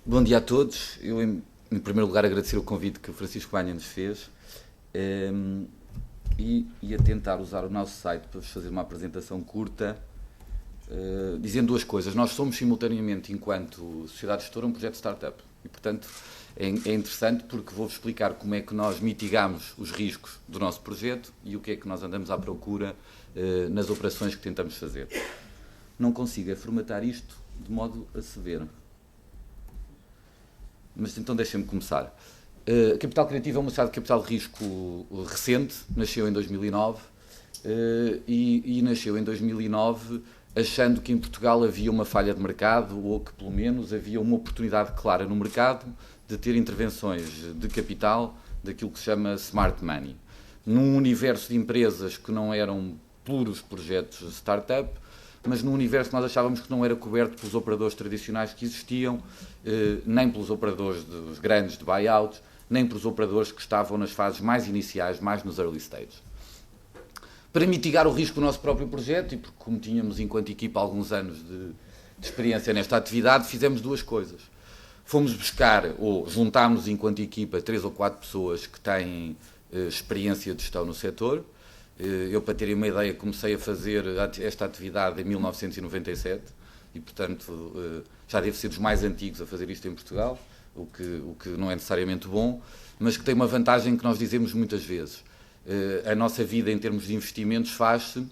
Bom dia a todos. Eu, em primeiro lugar, agradecer o convite que o Francisco Banha nos fez e ia tentar usar o nosso site para vos fazer uma apresentação curta, dizendo duas coisas. Nós somos, simultaneamente, enquanto sociedade gestora, um projeto de startup e, portanto, é interessante porque vou-vos explicar como é que nós mitigamos os riscos do nosso projeto e o que é que nós andamos à procura nas operações que tentamos fazer. Não consigo formatar isto de modo a se ver. Mas então deixem-me começar. A Capital Criativa é uma sociedade de capital de risco recente, nasceu em 2009 e nasceu em 2009 achando que em Portugal havia uma falha de mercado ou que pelo menos havia uma oportunidade clara no mercado de ter intervenções de capital daquilo que se chama smart money. Num universo de empresas que não eram puros projetos de startup, mas num universo que nós achávamos que não era coberto pelos operadores tradicionais que existiam, nem pelos operadores dos grandes de buyouts, nem pelos operadores que estavam nas fases mais iniciais, mais nos early stages. Para mitigar o risco do nosso próprio projeto, e porque como tínhamos enquanto equipa alguns anos de experiência nesta atividade, fizemos duas coisas. Fomos buscar, ou juntámos enquanto equipa, 3 ou 4 pessoas que têm experiência de gestão no setor. Eu, para terem uma ideia, comecei a fazer esta atividade em 1997 e, portanto, já devo ser dos mais antigos a fazer isto em Portugal, o que não é necessariamente bom, mas que tem uma vantagem que nós dizemos muitas vezes. A nossa vida, em termos de investimentos, faz-se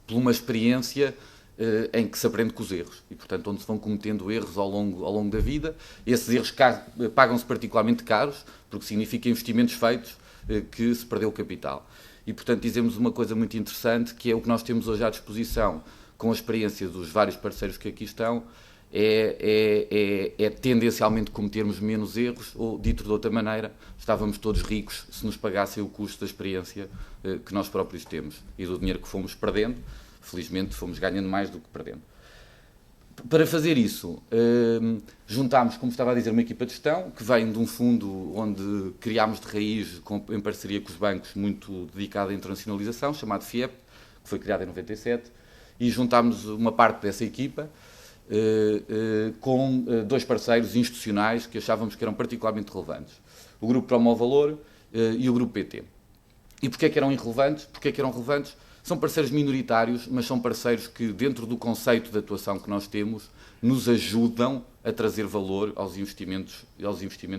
por uma experiência em que se aprende com os erros e, portanto, onde se vão cometendo erros ao longo da vida. Esses erros pagam-se particularmente caros, porque significa investimentos feitos que se perdeu o capital. E, portanto, dizemos uma coisa muito interessante, que é o que nós temos hoje à disposição, com a experiência dos vários parceiros que aqui estão, é tendencialmente cometermos menos erros, ou, dito de outra maneira, estávamos todos ricos se nos pagassem o custo da experiência que nós próprios temos e do dinheiro que fomos perdendo. Felizmente, fomos ganhando mais do que perdendo. Para fazer isso, juntámos, como estava a dizer, uma equipa de gestão que vem de um fundo onde criámos de raiz, em parceria com os bancos, muito dedicado à internacionalização, chamado FIEP, que foi criado em 97, e juntámos uma parte dessa equipa com 2 parceiros institucionais que achávamos que eram particularmente relevantes. O Grupo Promove Valor e o Grupo PT. E porquê é que eram irrelevantes? Porquê é que eram relevantes? São parceiros minoritários, mas são parceiros que, dentro do conceito de atuação que nós temos, nos ajudam a trazer valor aos investimentos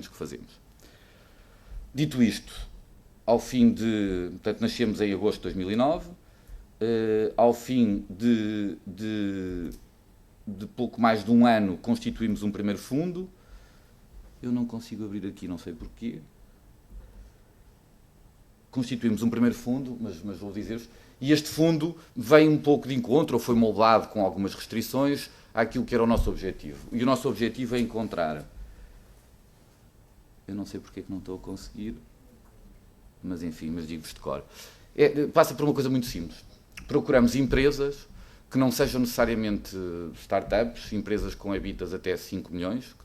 que fazemos. Dito isto, portanto, nascemos em agosto de 2009, ao fim de pouco mais de um ano, constituímos um primeiro fundo. Eu não consigo abrir aqui, não sei porquê. Constituímos um primeiro fundo, mas vou dizer-vos. E este fundo vem um pouco de encontro, ou foi moldado com algumas restrições, àquilo que era o nosso objetivo. E o nosso objetivo é encontrar... Eu não sei porque é que não estou a conseguir, mas enfim, mas digo-vos de cor. Passa por uma coisa muito simples. Procuramos empresas que não sejam necessariamente startups, empresas com EBITDAs até 5 milhões, que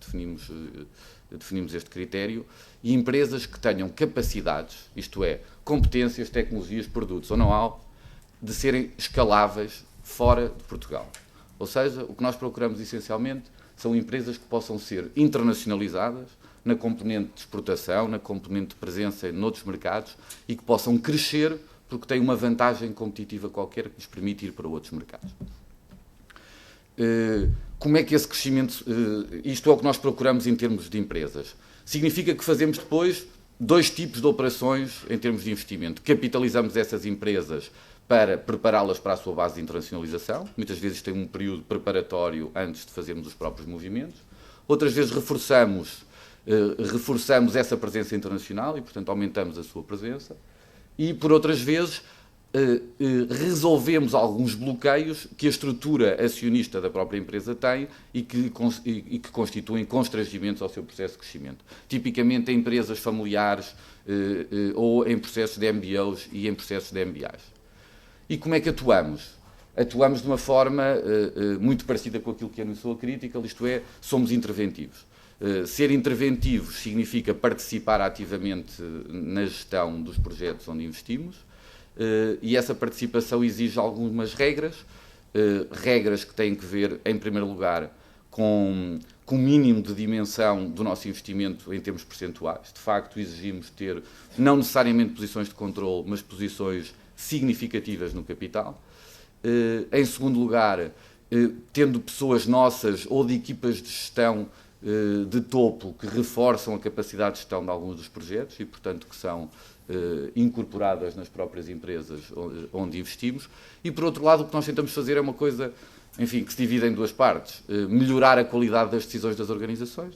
definimos este critério, e empresas que tenham capacidades, isto é, competências, tecnologias, produtos ou know-how, de serem escaláveis fora de Portugal. Ou seja, o que nós procuramos essencialmente são empresas que possam ser internacionalizadas na componente de exportação, na componente de presença noutros mercados e que possam crescer porque têm uma vantagem competitiva qualquer que lhes permite ir para outros mercados. Como é que esse crescimento... Isto é o que nós procuramos em termos de empresas. Significa que fazemos depois 2 tipos de operações em termos de investimento. Capitalizamos essas empresas para prepará-las para a sua base de internacionalização. Muitas vezes tem um período preparatório antes de fazermos os próprios movimentos. Outras vezes reforçamos essa presença internacional e, portanto, aumentamos a sua presença. E, por outras vezes, resolvemos alguns bloqueios que a estrutura acionista da própria empresa tem e que constituem constrangimentos ao seu processo de crescimento. Tipicamente em empresas familiares ou em processos de MBOs e em processos de MBAs. E como é que atuamos? Atuamos de uma forma muito parecida com aquilo que é no Soul Critical, isto é, somos interventivos. Ser interventivos significa participar ativamente na gestão dos projetos onde investimos, e essa participação exige algumas regras que têm que ver, em primeiro lugar, com com o mínimo de dimensão do nosso investimento em termos percentuais. De facto, exigimos ter, não necessariamente posições de controle, mas posições significativas no capital. Em segundo lugar, tendo pessoas nossas ou de equipas de gestão de topo que reforçam a capacidade de gestão de alguns dos projetos e, portanto, que são incorporadas nas próprias empresas onde investimos. E, por outro lado, o que nós tentamos fazer é uma coisa, enfim, que se divide em duas partes. Melhorar a qualidade das decisões das organizações.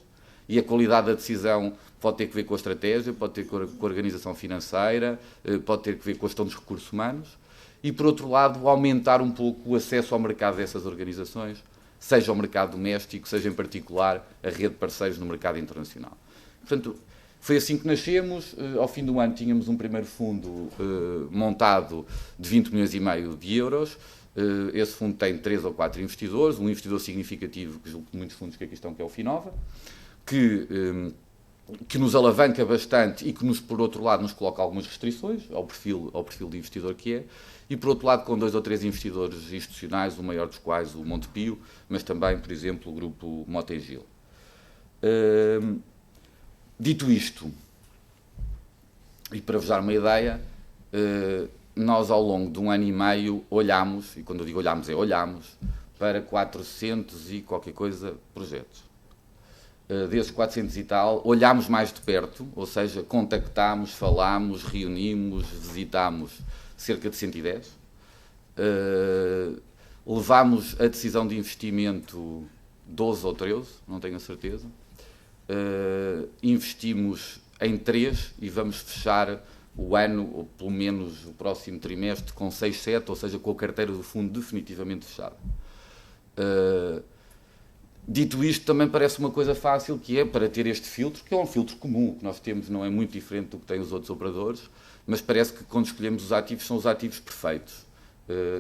E a qualidade da decisão pode ter que ver com a estratégia, pode ter que ver com a organização financeira, pode ter que ver com a gestão dos recursos humanos. E, por outro lado, aumentar um pouco o acesso ao mercado dessas organizações, seja o mercado doméstico, seja, em particular, a rede de parceiros no mercado internacional. Portanto, foi assim que nascemos. Ao fim do ano tínhamos um primeiro fundo montado de 20 milhões e meio de euros. Esse fundo tem 3 ou 4 investidores, um investidor significativo, que julgo que muitos fundos que aqui estão, que é o Finova, que nos alavanca bastante e que, por outro lado, nos coloca algumas restrições ao perfil de investidor que é, e, por outro lado, com 2 ou 3 investidores institucionais, o maior dos quais o Montepio, mas também, por exemplo, o grupo Motengil. Dito isto, e para vos dar uma ideia, nós, ao longo de um ano e meio, olhámos, e quando eu digo olhámos, olhámos para 400 e qualquer coisa projetos. Desses 400 e tal, olhámos mais de perto, ou seja, contactámos, falámos, reunimos, visitámos cerca de 110. Levámos a decisão de investimento 12 ou 13, não tenho a certeza. Investimos em 3 e vamos fechar o ano, ou pelo menos o próximo trimestre, com 6, 7, ou seja, com a carteira do fundo definitivamente fechada. Dito isto, também parece uma coisa fácil, que é para ter este filtro, que é um filtro comum, que nós temos, não é muito diferente do que têm os outros operadores, mas parece que quando escolhemos os ativos, são os ativos perfeitos.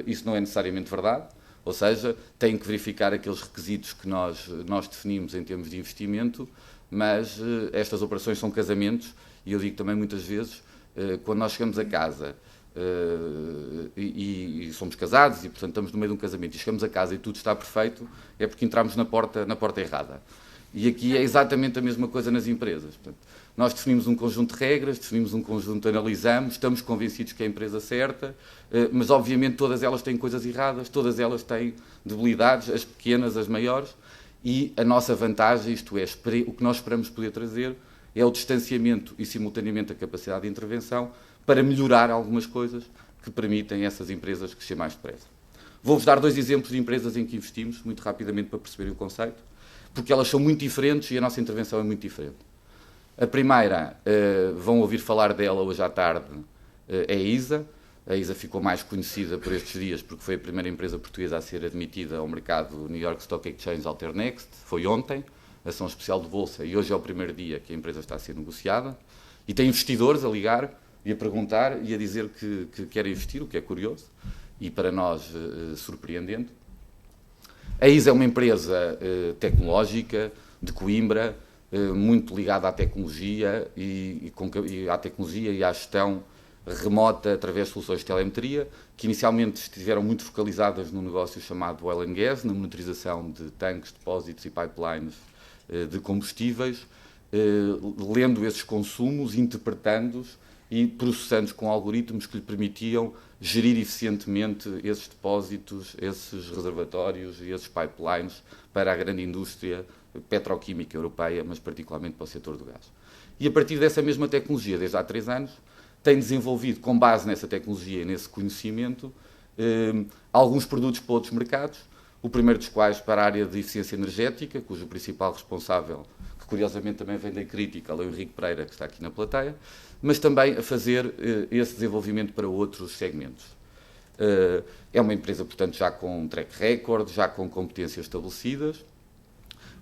Isso não é necessariamente verdade, ou seja, têm que verificar aqueles requisitos que nós definimos em termos de investimento, mas estas operações são casamentos, e eu digo também muitas vezes, quando nós chegamos a casa e somos casados e, portanto, estamos no meio de um casamento e chegamos a casa e tudo está perfeito, é porque entramos na porta errada. E aqui é exatamente a mesma coisa nas empresas. Portanto, nós definimos um conjunto de regras, definimos um conjunto, analisamos, estamos convencidos que é a empresa certa, mas, obviamente, todas elas têm coisas erradas, todas elas têm debilidades, as pequenas, as maiores, e a nossa vantagem, isto é, o que nós esperamos poder trazer, é o distanciamento e, simultaneamente, a capacidade de intervenção para melhorar algumas coisas que permitem essas empresas crescer mais depressa. Vou-vos dar 2 exemplos de empresas em que investimos, muito rapidamente, para perceberem o conceito, porque elas são muito diferentes e a nossa intervenção é muito diferente. A primeira, vão ouvir falar dela hoje à tarde, é a ISA. A ISA ficou mais conhecida por estes dias porque foi a primeira empresa portuguesa a ser admitida ao mercado New York Stock Exchange Alternext. Foi ontem, ação especial de bolsa, e hoje é o primeiro dia que a empresa está a ser negociada. E tem investidores a ligar e a perguntar e a dizer que querem investir, o que é curioso e para nós surpreendente. A ISA é uma empresa tecnológica de Coimbra, muito ligada à tecnologia à tecnologia e à gestão remota através de soluções de telemetria, que inicialmente estiveram muito focalizadas num negócio chamado Oil and Gas, na monitorização de tanques, depósitos e pipelines de combustíveis, lendo esses consumos, interpretando-os e processando-os com algoritmos que lhe permitiam gerir eficientemente esses depósitos, esses reservatórios e esses pipelines para a grande indústria petroquímica europeia, mas particularmente para o setor do gás. E a partir dessa mesma tecnologia, desde há 3 anos, tem desenvolvido, com base nessa tecnologia e nesse conhecimento, alguns produtos para outros mercados, o primeiro dos quais para a área de eficiência energética, cujo principal responsável, que curiosamente também vem da crítica, é o Henrique Pereira, que está aqui na plateia, mas também a fazer esse desenvolvimento para outros segmentos. É uma empresa, portanto, já com um track record, já com competências estabelecidas,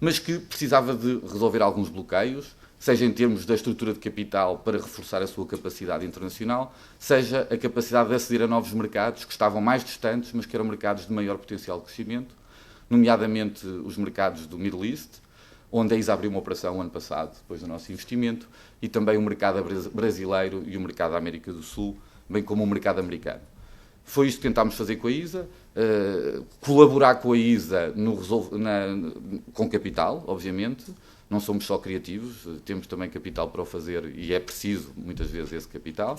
mas que precisava de resolver alguns bloqueios, seja em termos da estrutura de capital para reforçar a sua capacidade internacional, seja a capacidade de aceder a novos mercados que estavam mais distantes, mas que eram mercados de maior potencial de crescimento, nomeadamente os mercados do Middle East, onde a ISA abriu uma operação ano passado, depois do nosso investimento, e também o mercado brasileiro e o mercado da América do Sul, bem como o mercado americano. Foi isto que tentámos fazer com a ISA, colaborar com a ISA com capital, obviamente. Não somos só criativos, temos também capital para o fazer e é preciso, muitas vezes, esse capital.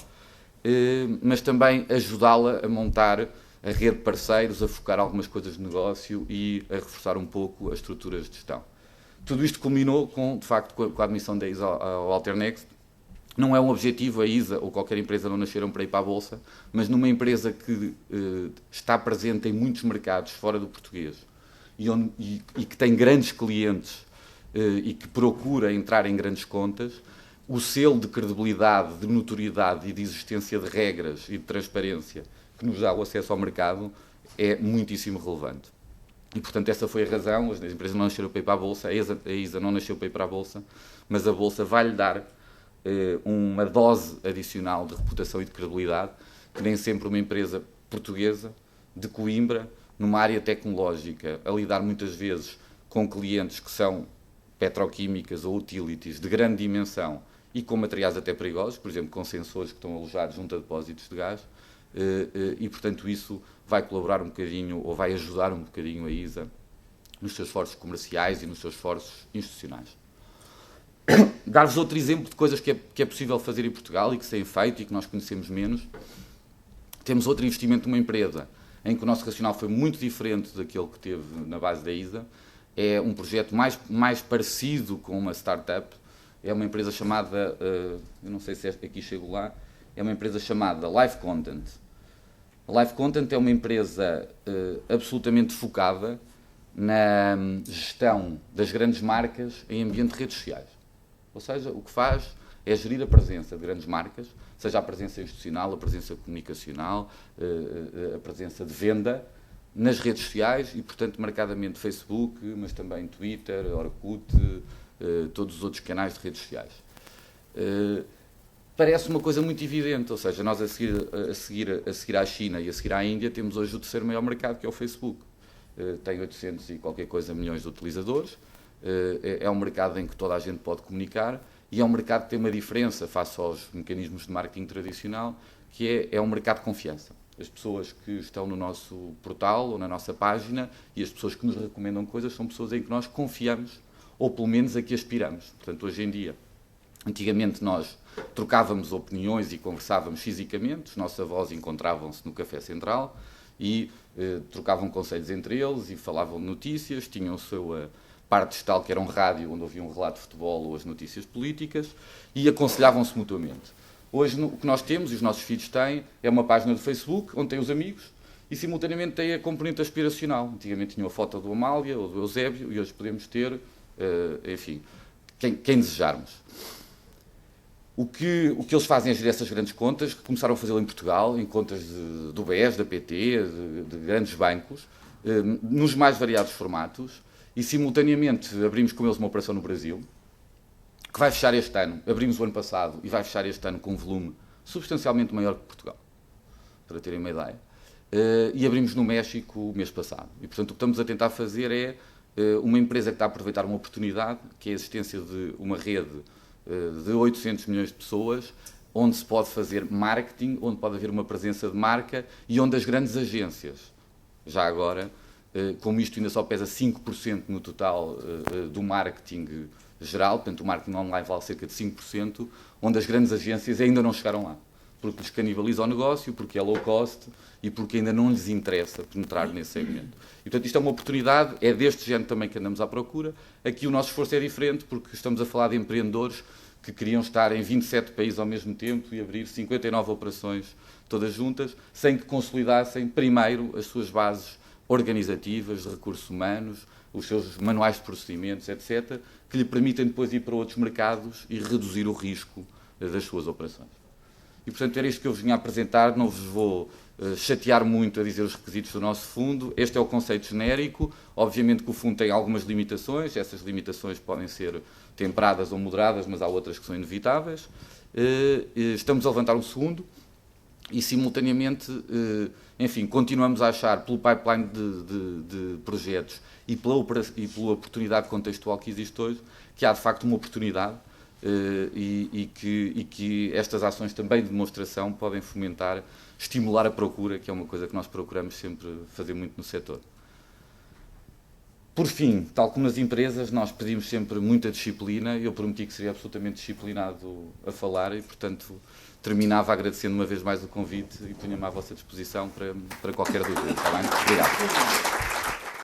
Mas também ajudá-la a montar a rede de parceiros, a focar algumas coisas de negócio e a reforçar um pouco as estruturas de gestão. Tudo isto culminou, de facto, com a admissão da ISA ao Alternext. Não é um objetivo, a ISA ou qualquer empresa não nasceram para ir para a Bolsa, mas numa empresa que está presente em muitos mercados fora do português e que tem grandes clientes e que procura entrar em grandes contas, o selo de credibilidade, de notoriedade e de existência de regras e de transparência que nos dá o acesso ao mercado é muitíssimo relevante. E, portanto, essa foi a razão. As empresas não nasceram para ir para a Bolsa, a ISA não nasceu para ir para a Bolsa, mas a Bolsa vai-lhe dar uma dose adicional de reputação e de credibilidade que nem sempre uma empresa portuguesa, de Coimbra, numa área tecnológica, a lidar muitas vezes com clientes que são petroquímicas ou utilities de grande dimensão e com materiais até perigosos, por exemplo, com sensores que estão alojados junto a depósitos de gás, e, portanto, isso vai colaborar um bocadinho, ou vai ajudar um bocadinho a ISA nos seus esforços comerciais e nos seus esforços institucionais. Dar-vos outro exemplo de coisas que é possível fazer em Portugal e que se têm feito e que nós conhecemos menos. Temos outro investimento numa empresa em que o nosso racional foi muito diferente daquele que teve na base da ISA. É um projeto mais parecido com uma startup. É uma empresa chamada, eu não sei se aqui chego lá, é uma empresa chamada Live Content. A Live Content é uma empresa absolutamente focada na gestão das grandes marcas em ambiente de redes sociais. Ou seja, o que faz é gerir a presença de grandes marcas, seja a presença institucional, a presença comunicacional, a presença de venda nas redes sociais e, portanto, marcadamente Facebook, mas também Twitter, Orkut, todos os outros canais de redes sociais. Parece uma coisa muito evidente, ou seja, nós a seguir à China e a seguir à Índia temos hoje o terceiro maior mercado, que é o Facebook. Tem 800 e qualquer coisa milhões de utilizadores, é um mercado em que toda a gente pode comunicar e é um mercado que tem uma diferença face aos mecanismos de marketing tradicional, que é um mercado de confiança. As pessoas que estão no nosso portal ou na nossa página e as pessoas que nos recomendam coisas são pessoas em que nós confiamos, ou pelo menos a que aspiramos. Portanto, hoje em dia, antigamente nós trocávamos opiniões e conversávamos fisicamente, os nossos avós encontravam-se no Café Central e trocavam conselhos entre eles e falavam de notícias, tinham a sua parte digital, que era um rádio onde havia um relato de futebol ou as notícias políticas, e aconselhavam-se mutuamente. Hoje o que nós temos, e os nossos filhos têm, é uma página do Facebook, onde tem os amigos, e simultaneamente tem a componente aspiracional. Antigamente tinha a foto do Amália ou do Eusébio, e hoje podemos ter, enfim, quem desejarmos. O que eles fazem é gerir essas grandes contas, que começaram a fazê-lo em Portugal, em contas do BES, da PT, de grandes bancos, nos mais variados formatos, e simultaneamente abrimos com eles uma operação no Brasil, que vai fechar este ano, abrimos o ano passado e vai fechar este ano com um volume substancialmente maior que Portugal, para terem uma ideia, e abrimos no México o mês passado. E, portanto, o que estamos a tentar fazer é uma empresa que está a aproveitar uma oportunidade, que é a existência de uma rede de 800 milhões de pessoas, onde se pode fazer marketing, onde pode haver uma presença de marca e onde as grandes agências, já agora, como isto ainda só pesa 5% no total do marketing geral, portanto o marketing online vale cerca de 5%, onde as grandes agências ainda não chegaram lá, porque lhes canibaliza o negócio, porque é low cost e porque ainda não lhes interessa penetrar nesse segmento. E, portanto, isto é uma oportunidade, é deste género também que andamos à procura. Aqui o nosso esforço é diferente, porque estamos a falar de empreendedores que queriam estar em 27 países ao mesmo tempo e abrir 59 operações todas juntas, sem que consolidassem primeiro as suas bases organizativas, de recursos humanos, os seus manuais de procedimentos, etc., que lhe permitem depois ir para outros mercados e reduzir o risco das suas operações. E, portanto, era isto que eu vos vinha a apresentar. Não vos vou chatear muito a dizer os requisitos do nosso fundo. Este é o conceito genérico. Obviamente que o fundo tem algumas limitações. Essas limitações podem ser temperadas ou moderadas, mas há outras que são inevitáveis. Estamos a levantar um segundo e, simultaneamente, enfim, continuamos a achar, pelo pipeline de projetos e pela oportunidade contextual que existe hoje, que há, de facto, uma oportunidade e que estas ações também de demonstração podem fomentar estimular a procura, que é uma coisa que nós procuramos sempre fazer muito no setor. Por fim, tal como nas empresas, nós pedimos sempre muita disciplina. Eu prometi que seria absolutamente disciplinado a falar e, portanto, terminava agradecendo uma vez mais o convite e punha-me à vossa disposição para qualquer dúvida. Está bem? Obrigado.